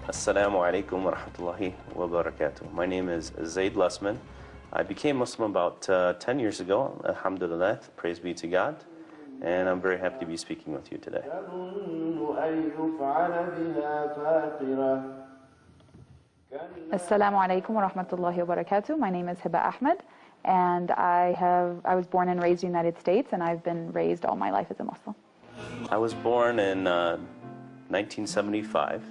Assalamu alaikum wa rahmatullahi wa barakatuh. My name is Zaid Lusman. I became Muslim about 10 years ago, alhamdulillah, praise be to God, and I'm very happy to be speaking with you today. Assalamu alaikum wa rahmatullahi wa barakatuh. My name is Hiba Ahmed, and I was born and raised in the United States, and I've been raised all my life as a Muslim. I was born in 1975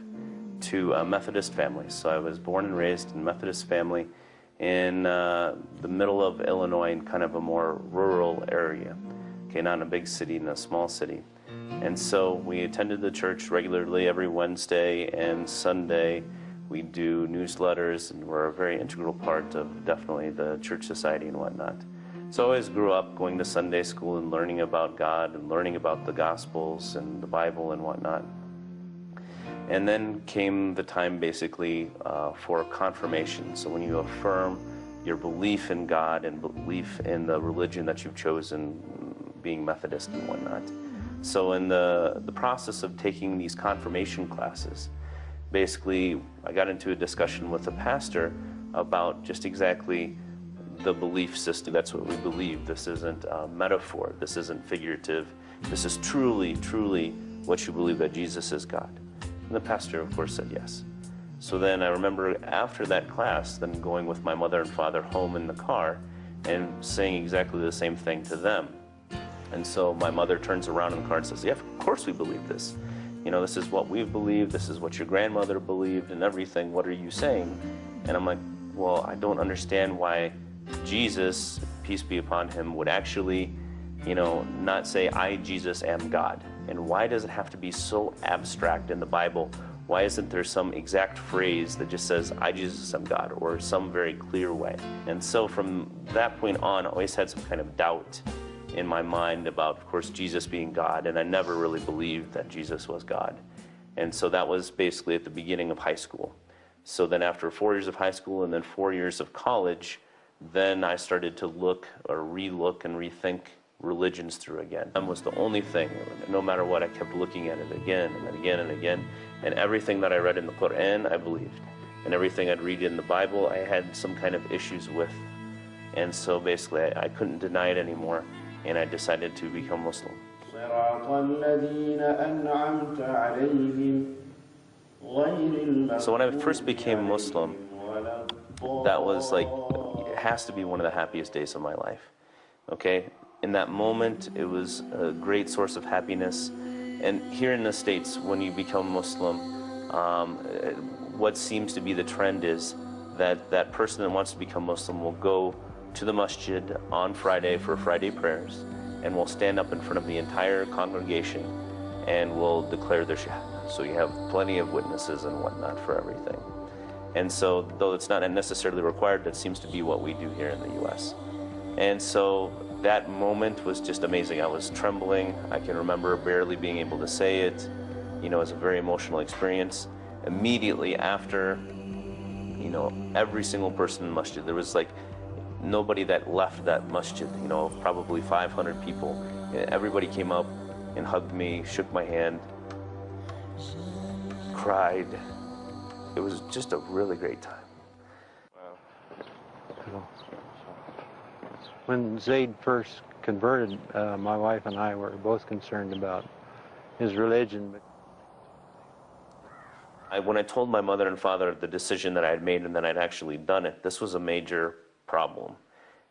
to a Methodist family. So I was born and raised in a Methodist family in the middle of Illinois, in kind of a more rural area. Okay, not in a big city, in a small city. And so we attended the church regularly every Wednesday and Sunday. We do newsletters, and we're a very integral part of definitely the church society and whatnot. So I always grew up going to Sunday school and learning about God and learning about the Gospels and the Bible and whatnot. And then came the time basically for confirmation. So when you affirm your belief in God and belief in the religion that you've chosen, being Methodist and whatnot. So in the process of taking these confirmation classes, basically I got into a discussion with a pastor about just exactly the belief system. That's what we believe. This isn't a metaphor. This isn't figurative. This is truly, truly what you believe, that Jesus is God. And the pastor, of course, said yes. So then I remember after that class, then going with my mother and father home in the car and saying exactly the same thing to them. And so my mother turns around in the car and says, yeah, of course we believe this. You know, this is what we've believed, this is what your grandmother believed and everything. What are you saying? And I'm like, well, I don't understand why Jesus, peace be upon him, would actually, you know, not say, I, Jesus, am God. And why does it have to be so abstract in the Bible? Why isn't there some exact phrase that just says, I, Jesus, am God, or some very clear way? And so from that point on, I always had some kind of doubt in my mind about, of course, Jesus being God, and I never really believed that Jesus was God. And so that was basically at the beginning of high school. So then after 4 years of high school and then 4 years of college, then I started to look or re-look and rethink religions through again. Islam was the only thing, no matter what, I kept looking at it again and again and again. And everything that I read in the Quran, I believed. And everything I'd read in the Bible, I had some kind of issues with. And so basically, I couldn't deny it anymore, and I decided to become Muslim. So when I first became Muslim, that was like, it has to be one of the happiest days of my life. Okay? In that moment, it was a great source of happiness. And here in the States, when you become Muslim, what seems to be the trend is that that person that wants to become Muslim will go to the masjid on Friday for Friday prayers, and will stand up in front of the entire congregation and will declare their shahada. So you have plenty of witnesses and whatnot for everything. And so, though it's not necessarily required, that seems to be what we do here in the U.S. And so that moment was just amazing. I was trembling. I can remember barely being able to say it. You know, it was a very emotional experience. Immediately after, you know, every single person in the masjid, there was like nobody that left that masjid, you know, probably 500 people. Everybody came up and hugged me, shook my hand, cried. It was just a really great time. Wow. When Zaid first converted, my wife and I were both concerned about his religion. When I told my mother and father the decision that I had made and that I'd actually done it, this was a major problem.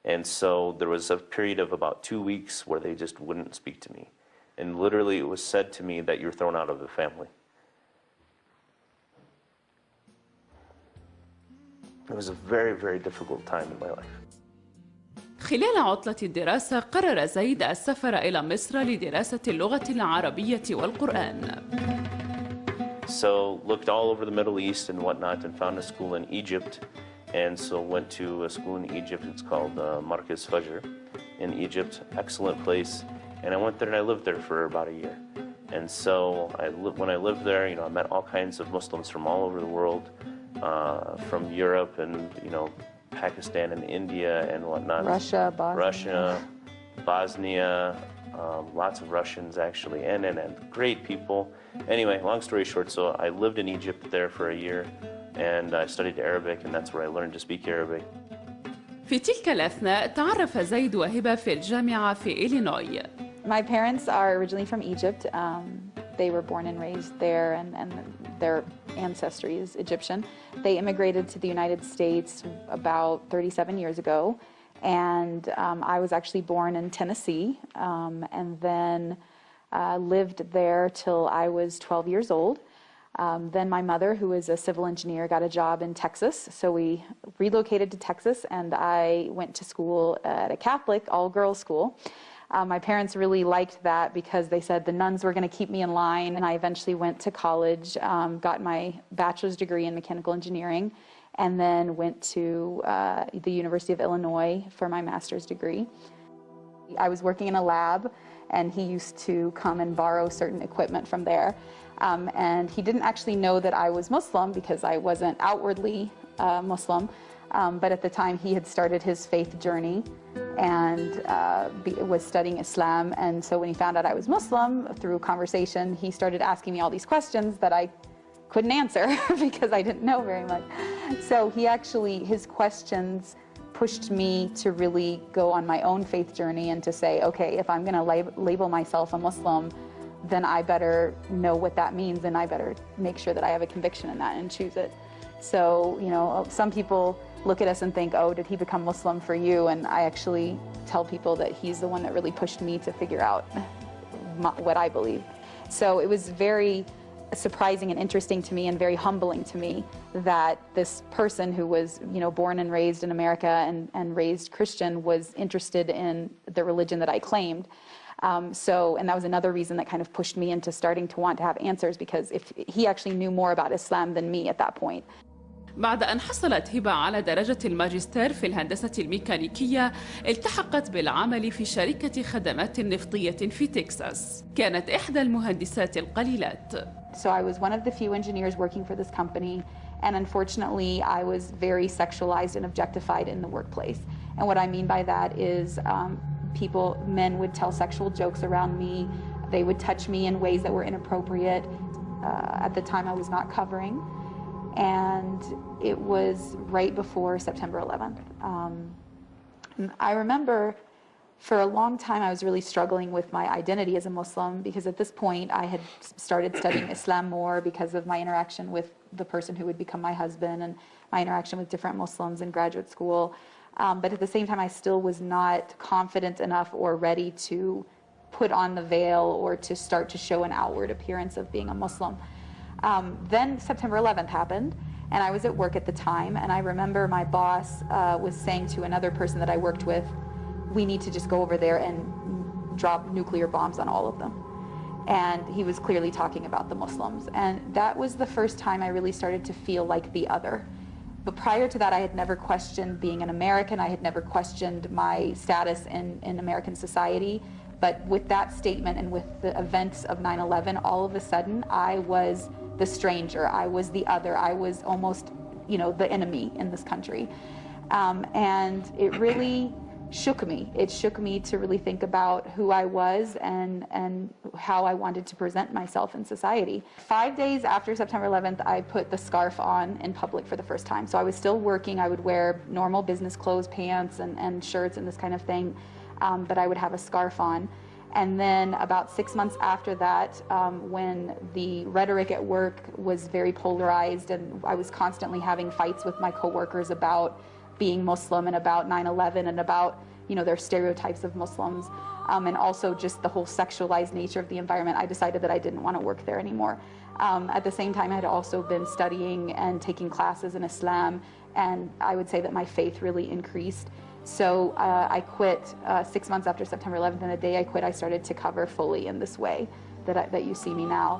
And so there was a period of about 2 weeks where they just wouldn't speak to me. And literally it was said to me that you're thrown out of the family. It was a very, very difficult time in my life. خلال عطلة الدراسة قرر زيد السفر إلى مصر لدراسة اللغة العربية والقرآن. So looked all over the Middle East and whatnot and found a school in Egypt. And so went to a school in Egypt. It's called Markaz Fajr in Egypt. Excellent place. And I went there and I lived there for about a year. And so when I lived there, you know, I met all kinds of Muslims from all over the world, from Europe and, you know, Pakistan and India and whatnot. Russia, Bosnia. Bosnia, lots of Russians actually, and great people. Anyway, long story short, so I lived in Egypt there for a year, and I studied Arabic, and that's where I learned to speak Arabic. في تلك الأثناء تعرف زيد وهبة في الجامعة في إلينوي. My parents are originally from Egypt. They were born and raised there, and their ancestry is Egyptian. They immigrated to the United States about 37 years ago, and I was actually born in Tennessee, and then lived there till I was 12 years old. Then my mother, who is a civil engineer, got a job in Texas, so we relocated to Texas, and I went to school at a Catholic all-girls school. My parents really liked that because they said the nuns were going to keep me in line, and I eventually went to college, got my bachelor's degree in mechanical engineering, and then went to the University of Illinois for my master's degree. I was working in a lab, and he used to come and borrow certain equipment from there. And he didn't actually know that I was Muslim because I wasn't outwardly Muslim. But at the time, he had started his faith journey and was studying Islam. And so when he found out I was Muslim, through conversation, he started asking me all these questions that I couldn't answer because I didn't know very much. So his questions pushed me to really go on my own faith journey and to say, okay, if I'm going to label myself a Muslim, then I better know what that means, and I better make sure that I have a conviction in that and choose it. So, you know, some people look at us and think, oh, did he become Muslim for you? And I actually tell people that he's the one that really pushed me to figure out what I believe. So it was very surprising and interesting to me, and very humbling to me, that this person who was, you know, born and raised in America and raised Christian was interested in the religion that I claimed. And that was another reason that kind of pushed me into starting to want to have answers, because if he actually knew more about Islam than me at that point. بعد أن حصلت هبة على درجة الماجستير في الهندسة الميكانيكية، التحقت بالعمل في شركة خدمات نفطية في تكساس. كانت إحدى المهندسات القليلات. So I was one of the few engineers working for this company, and unfortunately I was very sexualized and objectified in the workplace. And what I mean by that is men would tell sexual jokes around me. They would touch me in ways that were inappropriate. At the time I was not covering. And it was right before September 11th. I remember for a long time I was really struggling with my identity as a Muslim, because at this point I had started studying Islam more because of my interaction with the person who would become my husband and my interaction with different Muslims in graduate school. But at the same time I still was not confident enough or ready to put on the veil or to start to show an outward appearance of being a Muslim. Then September 11th happened, and I was at work at the time, and I remember my boss was saying to another person that I worked with, we need to just go over there and drop nuclear bombs on all of them. And he was clearly talking about the Muslims. And that was the first time I really started to feel like the other. But prior to that, I had never questioned being an American. I had never questioned my status in American society. But with that statement and with the events of 9/11, all of a sudden, I was the stranger. I was the other. I was almost, you know, the enemy in this country. And it really shook me. It shook me to really think about who I was and how I wanted to present myself in society. 5 days after September 11th, I put the scarf on in public for the first time. So I was still working. I would wear normal business clothes, pants and shirts and this kind of thing. But I would have a scarf on. And then about 6 months after that, when the rhetoric at work was very polarized and I was constantly having fights with my coworkers about being Muslim and about 9/11 and about, you know, their stereotypes of Muslims, and also just the whole sexualized nature of the environment, I decided that I didn't want to work there anymore. At the same time, I had also been studying and taking classes in Islam, and I would say that my faith really increased. So I quit 6 months after September 11th, and the day I quit, I started to cover fully in this way that you see me now.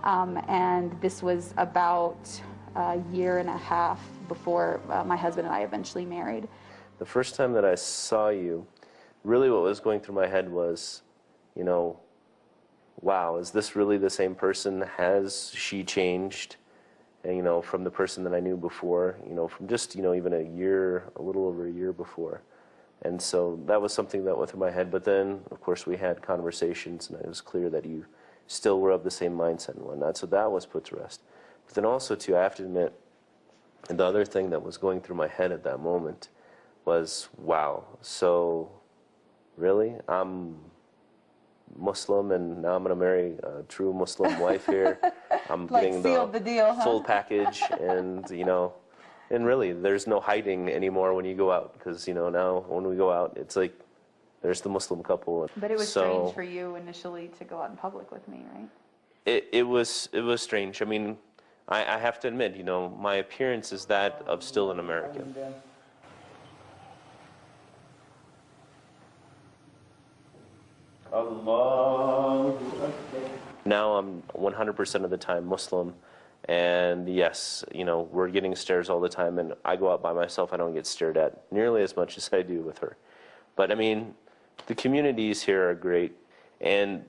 And this was about a year and a half before my husband and I eventually married. The first time that I saw you, really what was going through my head was, you know, wow, is this really the same person? Has she changed? And, you know, from the person that I knew before, you know, from just, you know, even a little over a year before. And so that was something that went through my head. But then, of course, we had conversations, and it was clear that you still were of the same mindset and whatnot. So that was put to rest. But then also, too, I have to admit, the other thing that was going through my head at that moment was, wow, so really? I'm Muslim, and now I'm going to marry a true Muslim wife here. I'm Like getting sealed the deal, huh? full package, and, you know, and really, there's no hiding anymore when you go out, because, you know, now when we go out, it's like there's the Muslim couple. But it was so, strange for you initially to go out in public with me, right? It was strange. I mean, I have to admit, you know, my appearance is that of still an American. Now I'm 100% of the time Muslim, and yes, you know, we're getting stares all the time, and I go out by myself, I don't get stared at nearly as much as I do with her. But I mean, the communities here are great, and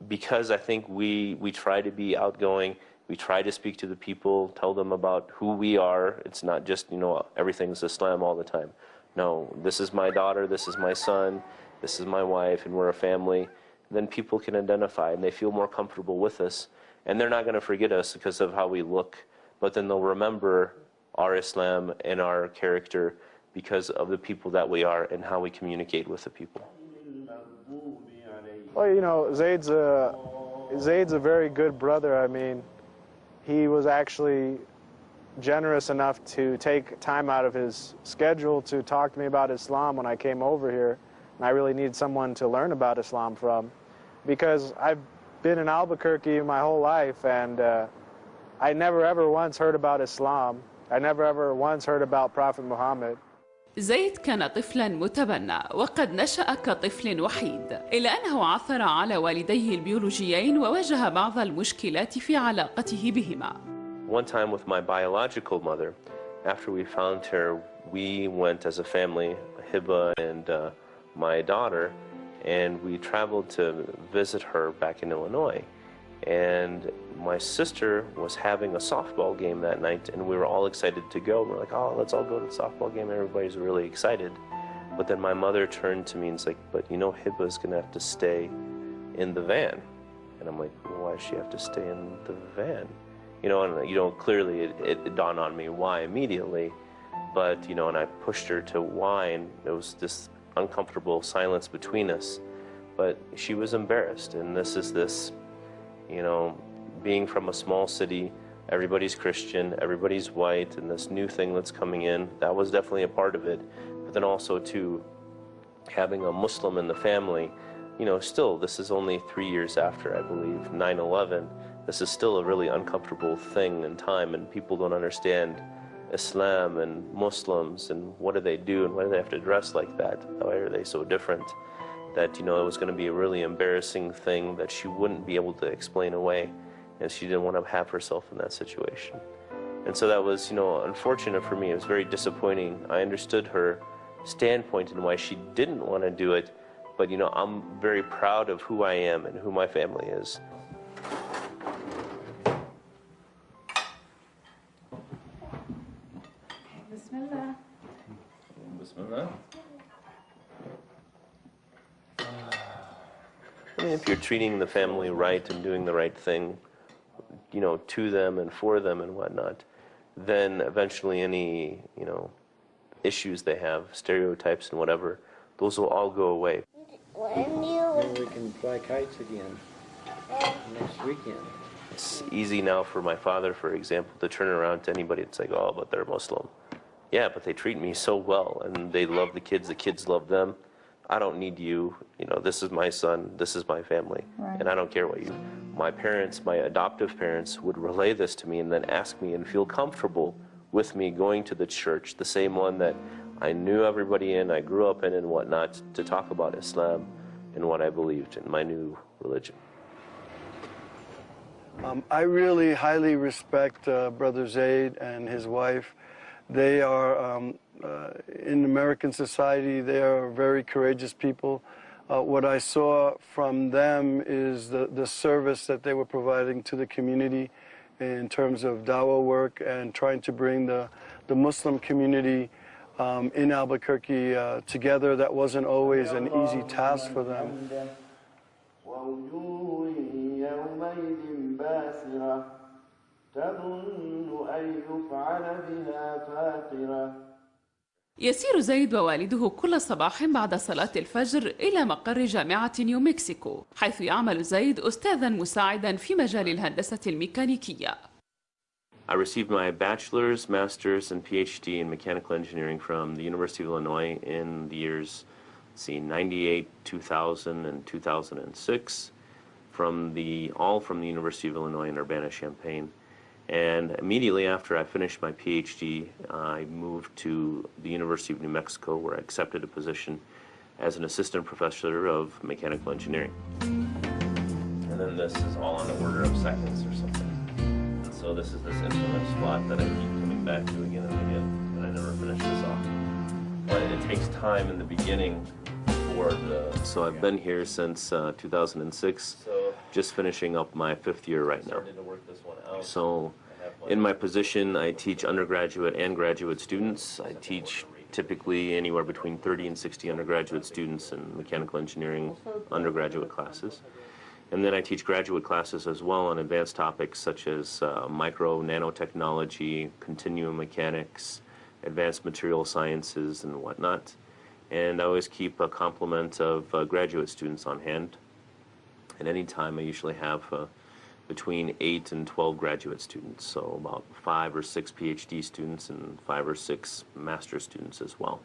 because I think we try to be outgoing, we try to speak to the people, tell them about who we are. It's not just, you know, everything's Islam all the time. No, this is my daughter, this is my son, this is my wife, and we're a family. Then people can identify, and they feel more comfortable with us. And they're not going to forget us because of how we look, but then they'll remember our Islam and our character because of the people that we are and how we communicate with the people. Well, you know, Zaid's a very good brother. I mean, he was actually generous enough to take time out of his schedule to talk to me about Islam when I came over here. And I really needed someone to learn about Islam from, because I've been in Albuquerque my whole life, and I never ever once heard about Islam. I never ever once heard about Prophet Muhammad. زيد كان طفلا متبنى وقد نشأ كطفل وحيد، إلا أنه عثر على والديه البيولوجيين وواجه بعض المشكلات في علاقته بهما. One time with my biological mother, after we found her, we went as a family, Hiba and my daughter, and we traveled to visit her back in Illinois. And my sister was having a softball game that night, and we were all excited to go. We're like, oh, let's all go to the softball game. Everybody's really excited. But then my mother turned to me and was like, but you know, Hiba's going to have to stay in the van. And I'm like, well, why does she have to stay in the van? You know, and you know, clearly it dawned on me why immediately. But, you know, and I pushed her to why, and there was this uncomfortable silence between us. But she was embarrassed, and this is this, you know, being from a small city, everybody's Christian, everybody's white, and this new thing that's coming in, that was definitely a part of it. But then also, too, having a Muslim in the family, you know, still, this is only 3 years after, I believe, 9/11. This is still a really uncomfortable thing and time, and people don't understand Islam and Muslims and what do they do and why do they have to dress like that? Why are they so different? That, you know, it was going to be a really embarrassing thing that she wouldn't be able to explain away, and she didn't want to have herself in that situation. And so that was, you know, unfortunate for me. It was very disappointing. I understood her standpoint and why she didn't want to do it, but, you know, I'm very proud of who I am and who my family is. Bismillah. Bismillah. I mean, if you're treating the family right and doing the right thing, you know, to them and for them and whatnot, then eventually any, you know, issues they have, stereotypes and whatever, those will all go away. Maybe we can fly kites again next weekend. It's easy now for my father, for example, to turn around to anybody and say, oh, but they're Muslim. Yeah, but they treat me so well, and they love the kids love them. I don't need you, you know, this is my son, this is my family, Right. and I don't care what you. My parents, my adoptive parents, would relay this to me and then ask me and feel comfortable with me going to the church, the same one that I knew everybody in, I grew up in and whatnot, to talk about Islam and what I believed in my new religion. I really highly respect Brother Zaid and his wife. They are, in American society, they are very courageous people. What I saw from them is the service that they were providing to the community in terms of dawah work and trying to bring the Muslim community in Albuquerque together. That wasn't always an easy task for them. ووجوه يومئذ باسرة تظن أن يفعل بها فاقرة. يسير زيد ووالده كل صباح بعد صلاة الفجر إلى مقر جامعة نيو مكسيكو، حيث يعمل زيد أستاذا مساعدا في مجال الهندسة الميكانيكية. I received my bachelor's, master's, and PhD in mechanical engineering from the University of Illinois in the years, 98, 2000, and 2006, all from the University of Illinois in Urbana-Champaign. And immediately after I finished my PhD, I moved to the University of New Mexico, where I accepted a position as an assistant professor of mechanical engineering. And then this is all on the order of seconds or something. And so this is this infamous spot that I keep coming back to again and again, and I never finish this off. But it takes time in the beginning for the... So I've been here since 2006, just finishing up my 5th year right now. So in my position, I teach undergraduate and graduate students. I teach typically anywhere between 30 and 60 undergraduate students in mechanical engineering undergraduate classes. And then I teach graduate classes as well on advanced topics such as micro nanotechnology, continuum mechanics, advanced material sciences, and whatnot. And I always keep a complement of graduate students on hand. At any time, I usually have between 8 and 12 graduate students, so about 5 or 6 PhD students and 5 or 6 master's students as well.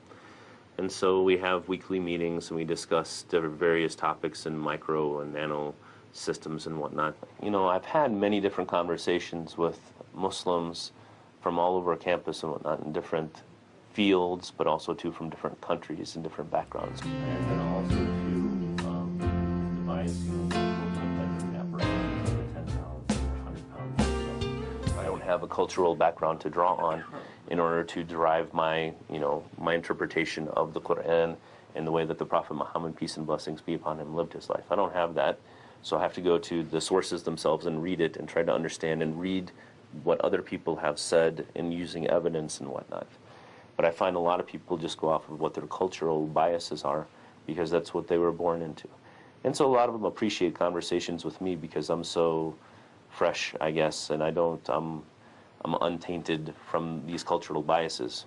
And so we have weekly meetings and we discuss various topics in micro and nano systems and whatnot. You know, I've had many different conversations with Muslims from all over campus and whatnot in different fields, but also too from different countries and different backgrounds. And then also to devise, have a cultural background to draw on in order to derive my, my interpretation of the Quran and the way that the Prophet Muhammad, peace and blessings be upon him, lived his life. I don't have that, so I have to go to the sources themselves and read it and try to understand and read what other people have said in using evidence and whatnot. But I find a lot of people just go off of what their cultural biases are because that's what they were born into. And so a lot of them appreciate conversations with me because I'm so fresh, I guess, and I'm untainted from these cultural biases.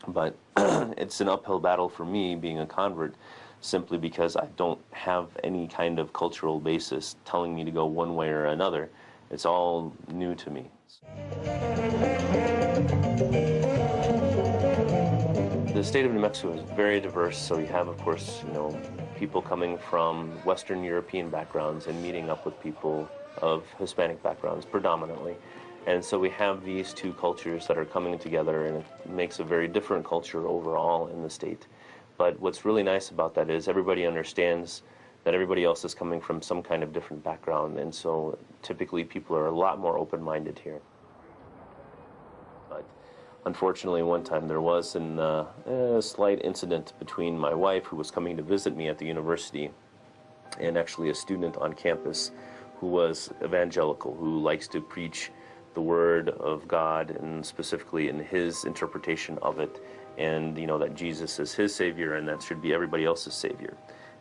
But it's an uphill battle for me being a convert simply because I don't have any kind of cultural basis telling me to go one way or another. It's all new to me. The state of New Mexico is very diverse, so you have, of course, people coming from Western European backgrounds and meeting up with people of Hispanic backgrounds predominantly. And so we have these two cultures that are coming together, and it makes a very different culture overall in the state. But what's really nice about that is everybody understands that everybody else is coming from some kind of different background, and so typically people are a lot more open-minded here. But unfortunately, one time there was a slight incident between my wife, who was coming to visit me at the university, and actually a student on campus who was evangelical, who likes to preach the word of God, and specifically in his interpretation of it, and that Jesus is his savior and that should be everybody else's savior.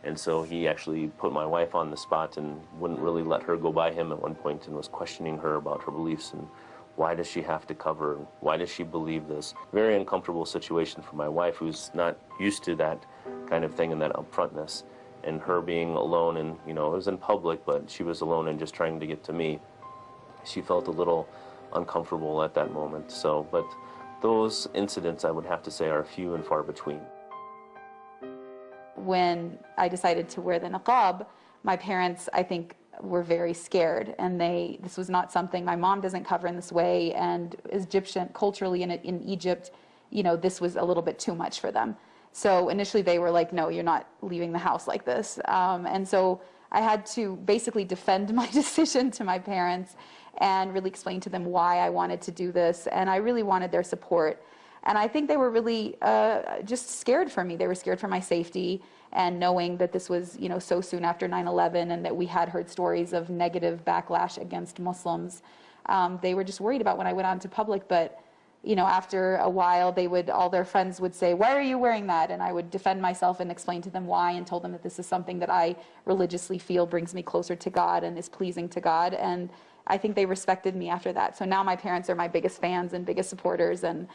And so he actually put my wife on the spot and wouldn't really let her go by him at one point, and was questioning her about her beliefs and why does she have to cover, why does she believe this. Very uncomfortable situation for my wife, who's not used to that kind of thing and that upfrontness, and her being alone, and it was in public, but she was alone and just trying to get to me. She felt a little uncomfortable at that moment. So, but those incidents, I would have to say, are few and far between. When I decided to wear the niqab, my parents, I think, were very scared, and this was not something, my mom doesn't cover in this way, and Egyptian, culturally in Egypt, this was a little bit too much for them. So initially they were like, no, you're not leaving the house like this. And so I had to basically defend my decision to my parents and really explain to them why I wanted to do this. And I really wanted their support. And I think they were really just scared for me. They were scared for my safety, and knowing that this was, so soon after 9/11, and that we had heard stories of negative backlash against Muslims. They were just worried about when I went out into public, but you know, after a while, all their friends would say, "Why are you wearing that?" And I would defend myself and explain to them why, and told them that this is something that I religiously feel brings me closer to God and is pleasing to God. And I think they respected me after that. So now my parents are my biggest fans and biggest supporters, and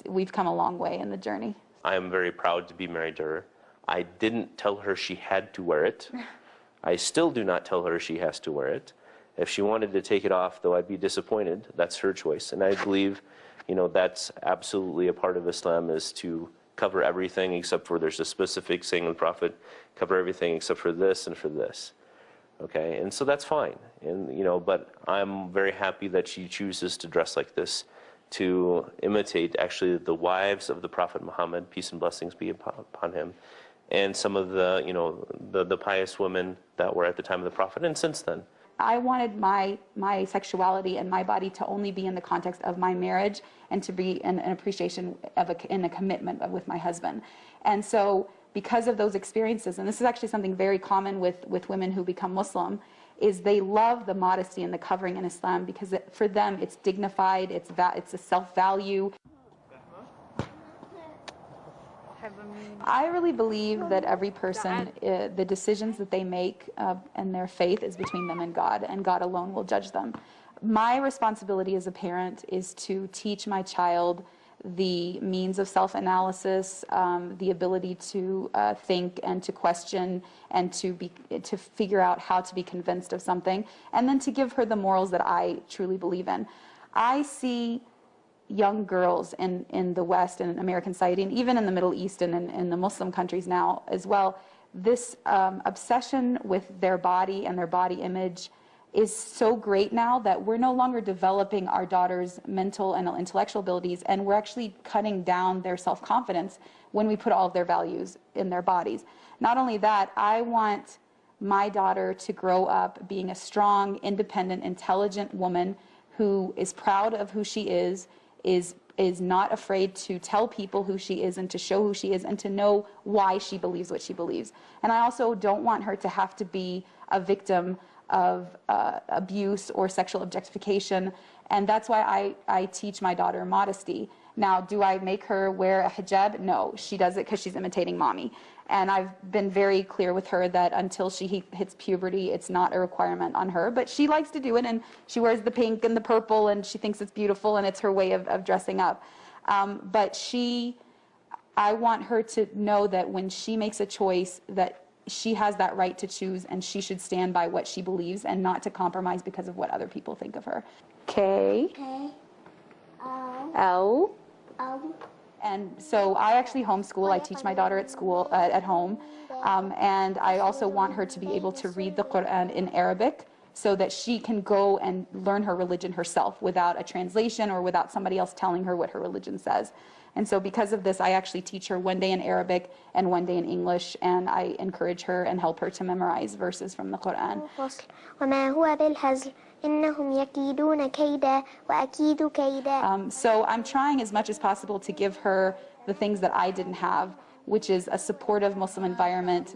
we've come a long way in the journey. I am very proud to be married to her. I didn't tell her she had to wear it. I still do not tell her she has to wear it. If she wanted to take it off, though, I'd be disappointed. That's her choice. And I believe, you know, that's absolutely a part of Islam, is to cover everything except for, there's a specific saying of the Prophet, cover everything except for this and for this. Okay, and so that's fine. And, you know, but I'm very happy that she chooses to dress like this, to imitate actually the wives of the Prophet Muhammad, peace and blessings be upon him, and some of the, you know, the pious women that were at the time of the Prophet and since then. I wanted my sexuality and my body to only be in the context of my marriage, and to be an appreciation of in a commitment with my husband. And so because of those experiences, and this is actually something very common with women who become Muslim, is they love the modesty and the covering in Islam, because for them it's dignified, it's a self-value. I really believe that every person, the decisions that they make and their faith is between them and God alone will judge them. My responsibility as a parent is to teach my child the means of self-analysis, the ability to think and to question and to figure out how to be convinced of something, and then to give her the morals that I truly believe in. I see young girls in the West and in American society, and even in the Middle East and in the Muslim countries now as well, this obsession with their body and their body image is so great now that we're no longer developing our daughters' mental and intellectual abilities, and we're actually cutting down their self-confidence when we put all of their values in their bodies. Not only that, I want my daughter to grow up being a strong, independent, intelligent woman who is proud of who she is not afraid to tell people who she is and to show who she is and to know why she believes what she believes. And I also don't want her to have to be a victim of abuse or sexual objectification, and that's why I teach my daughter modesty. Now, do I make her wear a hijab? No, she does it because she's imitating mommy. And I've been very clear with her that until she hits puberty, it's not a requirement on her, but she likes to do it, and she wears the pink and the purple, and she thinks it's beautiful, and it's her way of dressing up. But I want her to know that when she makes a choice, that she has that right to choose, and she should stand by what she believes and not to compromise because of what other people think of her. K. L. And so I actually homeschool. I teach my daughter at school, at home, and I also want her to be able to read the Quran in Arabic so that she can go and learn her religion herself without a translation or without somebody else telling her what her religion says. And so because of this, I actually teach her one day in Arabic and one day in English, and I encourage her and help her to memorize verses from the Quran. So I'm trying as much as possible to give her the things that I didn't have, which is a supportive Muslim environment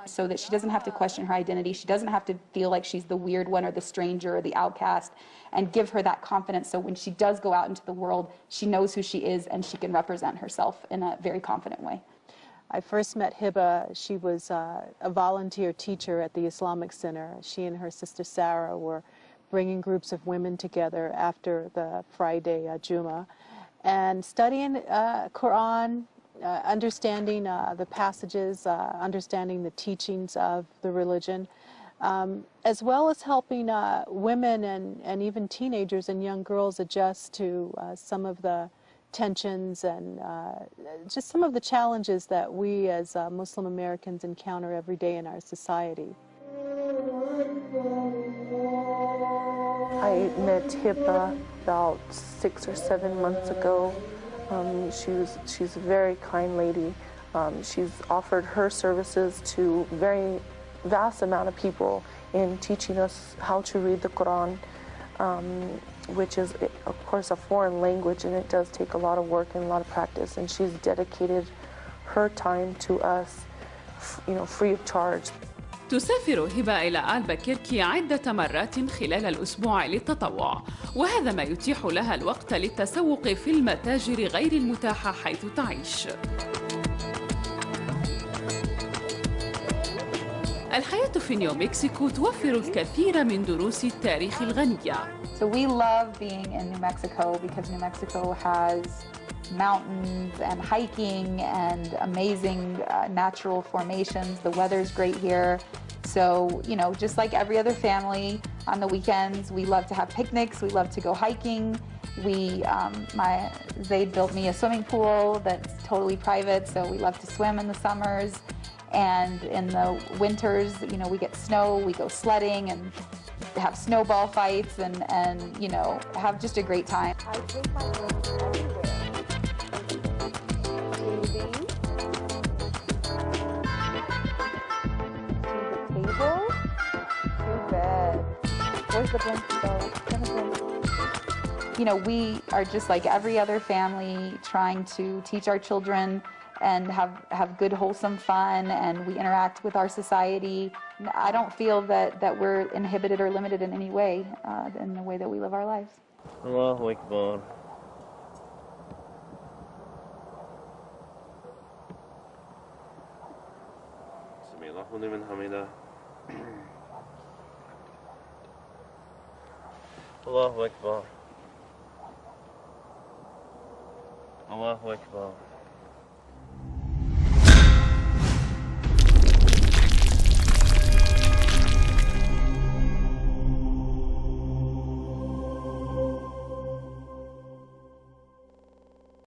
so that she doesn't have to question her identity. She doesn't have to feel like she's the weird one or the stranger or the outcast, and give her that confidence so when she does go out into the world, she knows who she is and she can represent herself in a very confident way. I first met Hiba. She was a volunteer teacher at the Islamic Center. She and her sister Sarah were bringing groups of women together after the Friday Jummah and studying Quran, understanding the passages, understanding the teachings of the religion, as well as helping women and even teenagers and young girls adjust to some of the tensions and just some of the challenges that we as Muslim Americans encounter every day in our society. I met Hiba about 6 or 7 months ago. She's a very kind lady. She's offered her services to a very vast amount of people in teaching us how to read the Quran, which is, of course, a foreign language, and it does take a lot of work and a lot of practice. And she's dedicated her time to us, free of charge. تسافر هبة إلى ألباكيركي عدة مرات خلال الأسبوع للتطوع، وهذا ما يتيح لها الوقت للتسوق في المتاجر غير المتاحة حيث تعيش. الحياة في نيو مكسيكو توفر الكثير من دروس التاريخ الغنية. So we love being in New Mexico because New Mexico has mountains and hiking and amazing natural formations. The weather's great here. So, you know, just like every other family, on the weekends, we love to have picnics. We love to go hiking. Zayd built me a swimming pool that's totally private, so we love to swim in the summers. And in the winters, you know, we get snow, we go sledding and have snowball fights and you know, have just a great time. I take my friends everywhere. To the table. Too bad. Where's the blanket? You know, we are just like every other family, trying to teach our children and have good, wholesome fun, and we interact with our society. I don't feel that we're inhibited or limited in any way in the way that we live our lives. Allahu Akbar. سمع الله لمن حمده. الله أكبر. الله أكبر.